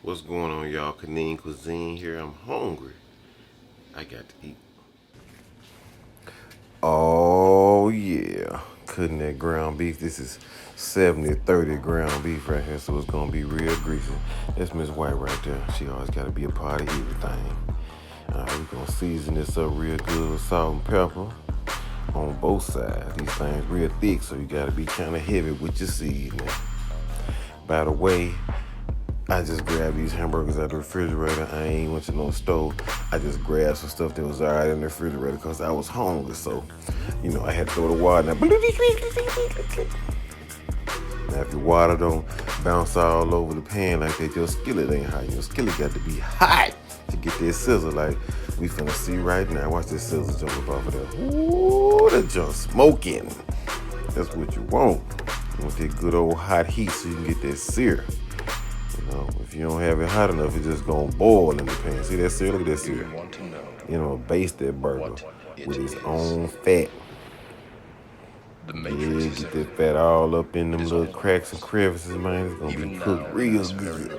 What's going on, y'all? Kanin Cuisine here. I'm hungry. I got to eat. Oh, yeah. Cutting that ground beef. This is 70-30 ground beef right here, so it's going to be real greasy. That's Miss White right there. She always got to be a part of everything. All right, we're going to season this up real good with salt and pepper on both sides. These things real thick, so you got to be kind of heavy with your seasoning. By the way, I just grabbed these hamburgers out of the refrigerator. I ain't went to no stove. I just grabbed some stuff that was already in the refrigerator because I was hungry. So, I had to throw the water. Now, if your water don't bounce all over the pan like that, your skillet ain't hot. Your skillet got to be hot to get that sizzle like we finna see right now. Watch this sizzle jump up off of there. Ooh, that junk smoking. That's what you want. You want that good old hot heat so you can get that sear. If you don't have it hot enough, it's just gonna boil in the pan. See that sear? Look at that sear. Baste that burger with its own fat. Yeah, get that fat all up in them little cracks and crevices, man. It's gonna be cooked real good.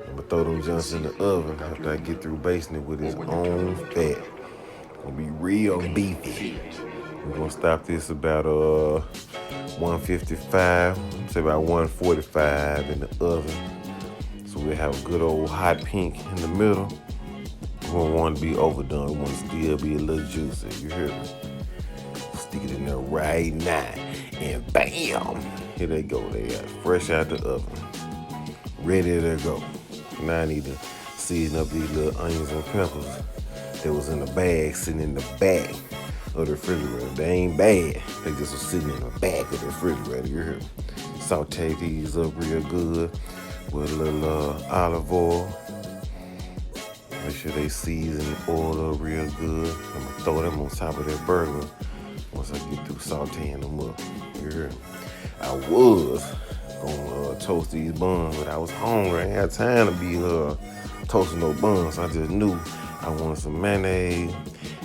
I'm gonna throw them junks in the oven after I get through basting it with its own fat. It's gonna be real beefy. We're gonna stop this about 155, say about 145 in the oven. So we have a good old hot pink in the middle. We don't want to be overdone. We want to still be a little juicy. You hear me? Stick it in there right now. And bam! Here they go. They got fresh out the oven. Ready to go. Now I need to season up these little onions and peppers that was in the bag, sitting in the back of the refrigerator. They ain't bad. They just was sitting in the back of the refrigerator. You hear me? Saute these up real good with a little olive oil. Make sure they season the oil up real good. I'm gonna throw them on top of that burger once I get through sauteing them up. You hear me? I was gonna toast these buns, but I was hungry. I ain't had time to be toasting no buns. I just knew I wanted some mayonnaise,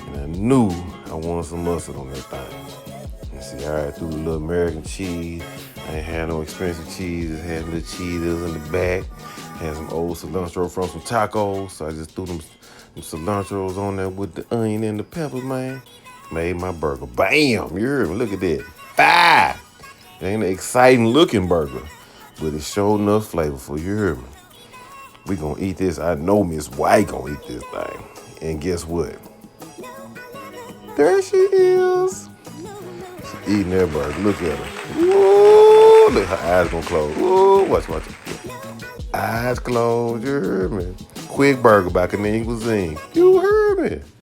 and I knew I wanted some mustard on that thing. And see, I threw the little American cheese. I ain't had no expensive cheese. Just had little cheeses in the back. Had some old cilantro from some tacos. So I just threw them cilantros on there with the onion and the peppers, man. Made my burger. Bam! You heard me? Look at that. Fire! It ain't an exciting looking burger, but it's sure enough flavorful. You heard me? We gonna eat this. I know Miss White gonna eat this thing. And guess what? There she is. She eating that burger. Look at her. Woo! Look, her eyes gonna close. Woo! Watch. Eyes closed. You heard me? Quick burger by Kanin Cuisine. You heard me?